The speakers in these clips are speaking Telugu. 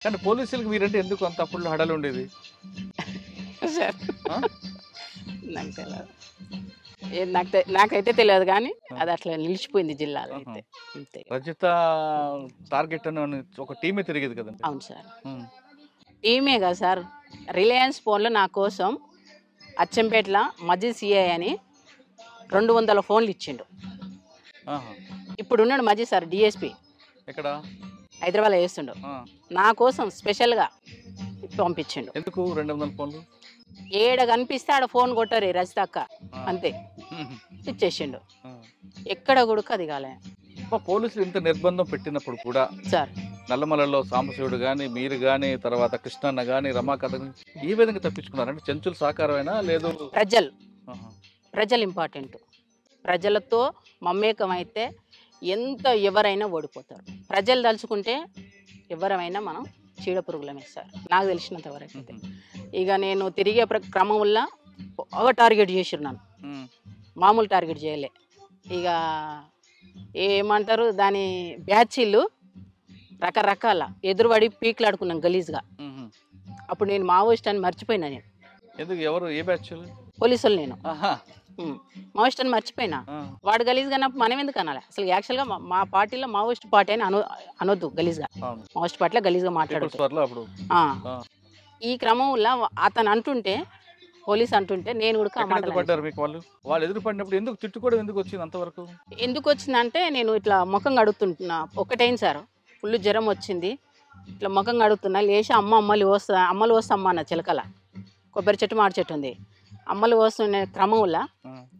కానీ పోలీసులకు మీరంటే ఎందుకు అంత అప్పుడు హడలు ఉండేది? సార్ ఆ? నాకు తెలియదు. నాకైతే తెలియదు కానీ అది అట్లా నిలిచిపోయింది జిల్లాలో ఆహా. అయితే అంతే. రజిత టార్గెట్ అని ఒక టీమే తిరిగేది కదండి. అవును సార్, ఉమ్. టీమే కదా సార్. రిలయన్స్ ఫోన్లో నా కోసం అచ్చంపేటల మజీద్ సిఐ అని 200 ఫోన్లు ఇచ్చిండు. ఆహా. ఇప్పుడు ఉన్నాడు మజీద్ సార్, డిఎస్పి ఎక్కడ? హైదరాబాద్లో చేస్తుండు. ఆ. నా కోసం స్పెషల్గా పంపించిండు. ఎందుకు 200 ఫోన్లు? ఏడ కనిపిస్తే ఆడ ఫోన్ కొట్టరు రజిత అక్క, ఆ. అంతే ఉహు. ఇచ్చేసిండు. ఆ. ఎక్కడ కొడుకు అది కాలే పోలీసులు ఇంత నిర్బంధం పెట్టినప్పుడు కూడా సార్. నల్లమలలో సాంబశివుడు కానీ మీరు కానీ తర్వాత కృష్ణన్న కానీ రమాకాంత్ గాని ఈ విధంగా తప్పించుకున్నారు అంటే చెంచుల సహకారమైనా లేదు? ప్రజలు ప్రజలు ఇంపార్టెంట్. ప్రజలతో మమేకమైతే ఎవరైనా ఓడిపోతారు. ప్రజలు తలుచుకుంటే ఎవరైనా మనం చీడపురుగులమే సార్, నాకు తెలిసినంత వరకు అయితే. ఇక నేను తిరిగే క్రమంలో బాగా టార్గెట్ చేసిరు నన్ను, మామూలు టార్గెట్ చేయలే. ఇక ఏమంటారు దాని బ్యాచీలు రకరకాల ఎదురుపడి పీకులాడుకున్నాం గలీజ్గా. అప్పుడు నేను మావోయిస్ట్ అని మర్చిపోయినా. నేను ఎందుకు? ఎవరు? ఏ బ్యాచ్? పోలీసులు. నేను మావోయిస్ట్ అని మర్చిపోయినా. వాడు గలీజ్గా అన్నప్పుడు మనం ఎందుకు అనాలి? అసలు యాక్చువల్గా మా పార్టీలో మావోయిస్ట్ పార్టీ అని అనొద్దు గలీజ్గా. మావోయిస్ట్ పార్టీలో గలీజ్గా మాట్లాడదు. ఈ క్రమంలో అతను అంటుంటే, పోలీస్ అంటుంటే నేను కూడా వాళ్ళు ఎదురుపడినప్పుడు ఎందుకు తిట్టుకోవడం ఎందుకు వచ్చింది అంతవరకు? ఎందుకు వచ్చిందంటే నేను ఇట్లా ముఖం కడుగుతుంటున్నా. ఒకటైంది సార్, ఫుల్ జ్వరం వచ్చింది. ఇట్లా ముఖం కడుగుతున్నా, లేచి అమ్మలు వస్తా అమ్మ అన్న చిలకల కొబ్బరి చెట్టు మాడి చెట్టు ఉంది. అమ్మలు వస్తున్న క్రమంలో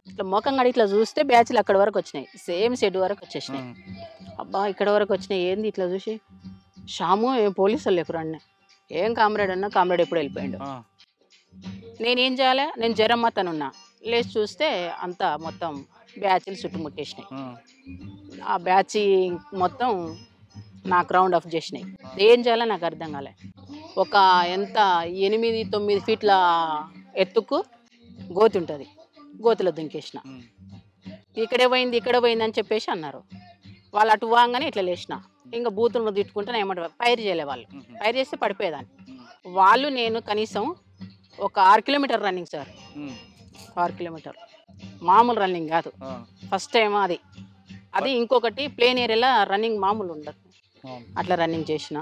ఇట్లా ముఖం కడిగి ఇట్లా చూస్తే బ్యాచ్లు అక్కడి వరకు వచ్చినాయి, సేమ్ షెడ్ వరకు వచ్చేసినాయి. అబ్బా ఇక్కడ వరకు వచ్చినాయి ఏంది? ఇట్లా చూసి షాము ఏం పోలీసులు లేకురా అన్న. ఏం కామ్రేడ్ అన్నా, కామ్రేడ్ ఎప్పుడు వెళ్ళిపోయాడు. నేనేం చేయాలి? నేను జ్వరం మతనున్నా. లేచి చూస్తే అంతా మొత్తం బ్యాచ్లు చుట్టుముట్టేసినాయి. ఆ బ్యాచ్ మొత్తం నాకు రౌండ్ ఆఫ్ చేసినాయి. ఏం చేయాలో నాకు అర్థం కాలే. ఒక ఎంత 8-9 ఫీట్ల ఎత్తుకు గోతి ఉంటుంది, గోతిలో దుంకేసిన. ఇక్కడ పోయింది అని చెప్పేసి అన్నారు. వాళ్ళు అటు వాగానే ఇట్లా లేచిన. ఇంకా బూతులను తిట్టుకుంటే ఏమంటారు, ఫైర్ చేయలే. వాళ్ళు ఫైర్ చేస్తే పడిపోయేదాన్ని. వాళ్ళు నేను కనీసం ఒక 6 కిలోమీటర్ రన్నింగ్ సార్. 6 కిలోమీటర్ మామూలు రన్నింగ్ కాదు. ఫస్ట్ టైం అది ఇంకొకటి ప్లేన్ ఏరియాలో రన్నింగ్ మామూలు ఉండదు. అట్లా రన్నింగ్ చేసిన.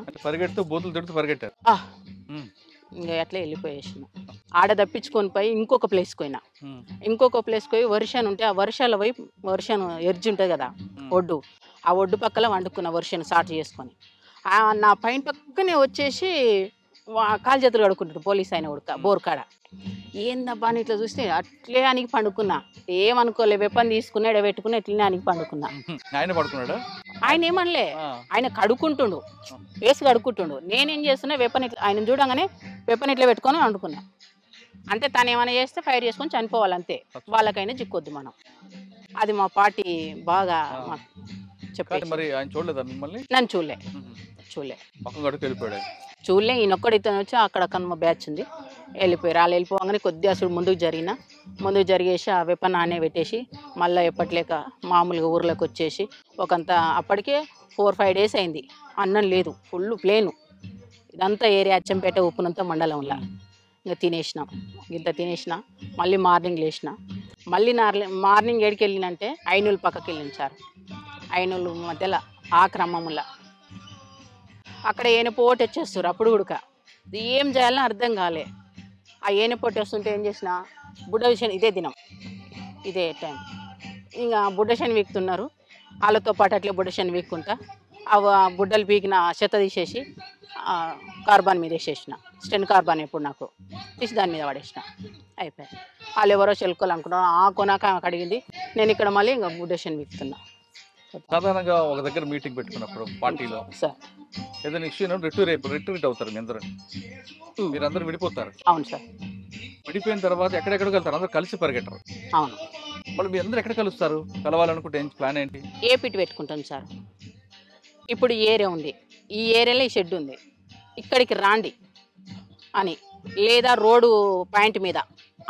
ఇంకా అట్లా వెళ్ళిపోయేసిన. ఆడ తప్పించుకొని పోయి ఇంకొక ప్లేస్కి పోయినా. ఇంకొక ప్లేస్కి పోయి వర్షాన్ని ఉంటే ఆ వర్షాల వైపు వర్షాన్ని ఎర్జి ఉంటుంది కదా ఒడ్డు, ఆ ఒడ్డు పక్కల వండుకున్న వర్షాన్ని సాటు చేసుకొని నా పైన పక్కనే వచ్చేసి కాలు చేతులు కడుక్కుంటాడు పోలీస్ ఆయన ఉడక బోర్కాడ. ఏందబ్బా అని ఇట్లా చూస్తే అట్లే అనికి పండుకున్నా. ఏమనుకోలే, వెపన్ తీసుకున్నా ఎడబెట్టుకున్నా ఇట్లనే అనికి పండుకున్నా. ఆయన ఏమనలే, ఆయన కడుక్కుంటుండు, వేసి కడుక్కుంటుండు. నేనేం చేస్తున్నా వెపన్ ఇట్లా ఆయన చూడంగానే వెపన్ ఇట్లా పెట్టుకొని వండుకున్నా. అంటే తను ఏమైనా చేస్తే ఫైర్ చేసుకొని చనిపోవాలంతే, వాళ్ళకైనా చిక్కొద్దు మనం. అది మా పార్టీ బాగా చెప్పారు. నన్ను చూడలే ఈయనొక్కడితో వచ్చి అక్కడ కనుమ బ్యాచ్ ఉంది వెళ్ళిపోయారు. వాళ్ళు వెళ్ళిపోగానే కొద్దిగా అసలు ముందుకు జరిగేసి ఆ వెపన్ ఆనే పెట్టేసి మళ్ళీ ఎప్పట్లేక మామూలుగా ఊర్లోకి వచ్చేసి ఒకంత అప్పటికే 4-5 డేస్ అయింది. అన్నం లేదు, ఫుల్ ప్లేను. ఇదంతా ఏరియా అచ్చంపేట ఉప్పునంత మండలంలో. ఇంకా తినేసినాం, ఇంత తినేసిన. మళ్ళీ మార్నింగ్ లేచిన. మళ్ళీ మార్నింగ్ ఏడికి వెళ్ళినంటే ఐనూలు పక్కకి వెళ్ళింది సార్. ఐనూలు మధ్యలో ఆ క్రమంలో అక్కడ ఏనపోటు వచ్చేస్తారు. అప్పుడు కూడా ఏం చేయాలని అర్థం కాలే. ఆ ఏనపోటు వస్తుంటే ఏం చేసిన, బుడ్డశని ఇదే దినం ఇదే టైం ఇంకా బుడ్డశని వీక్తున్నారు. వాళ్ళతో పాటు అట్లే బుడ్డశని వీక్కుంటా ఆ బుడ్డలు పీకిన చెత్త తీసేసి కార్బాన్ మీద వేసేసిన. స్టెన్ కార్బాన్ ఎప్పుడు నాకు తీసి దాని మీద పడేసిన. అయిపోయాయి. వాళ్ళు ఎవరో చెలుకోవాలి అనుకున్నారు. ఆ కొనాక అడిగింది. నేను ఇక్కడ మళ్ళీ ఇంకా బుడ్డశని వీక్తున్నా. సాధారణంగా ఒక దగ్గర మీటింగ్ పెట్టుకున్నప్పుడు పార్టీలో సార్ ఏదైనా ఇష్యూ రిట్రీట్ అవుతారు. మీరందరూ విడిపోతారు. అవును సార్. విడిపోయిన తర్వాత ఎక్కడెక్కడికి వెళ్తారు? అందరూ కలిసి పరిగెట్టరు. అవును. మళ్ళీ మీరు అందరూ ఎక్కడ కలుస్తారు? కలవాలనుకుంటే ప్లాన్ ఏంటి? ఏ పిట్ పెట్టుకుంటాం సార్. ఇప్పుడు ఈ ఏరియా ఉంది, ఈ ఏరియాలో ఈ షెడ్ ఉంది, ఇక్కడికి రాండి అని. లేదా రోడ్డు పాయింట్ మీద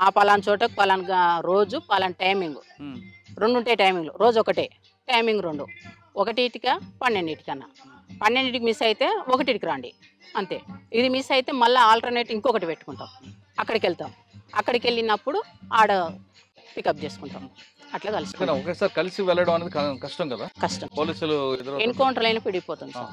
ఆ పలానా చోటకు పలానా రోజు పలానా టైమింగ్ 2 ఉంటాయి. టైమింగ్లు రోజు ఒకటే టైమింగ్ 2, 1కి 12కి 12కి మిస్ అయితే 1కి రండి. అంతే. ఇది మిస్ అయితే మళ్ళీ ఆల్టర్నేట్ ఇంకొకటి పెట్టుకుంటాం, అక్కడికి వెళ్తాం, అక్కడికి వెళ్ళినప్పుడు ఆడ పికప్ చేసుకుంటాం, అట్లా కానీ కలుసుకుంటాం. ఒకేసారి కలిసి వెళ్ళడం అనేది కష్టం కదా, కష్టం, పోలీసులు ఎదురు ఎన్కౌంటర్ అయినా పిడిగిపోతుంది సార్.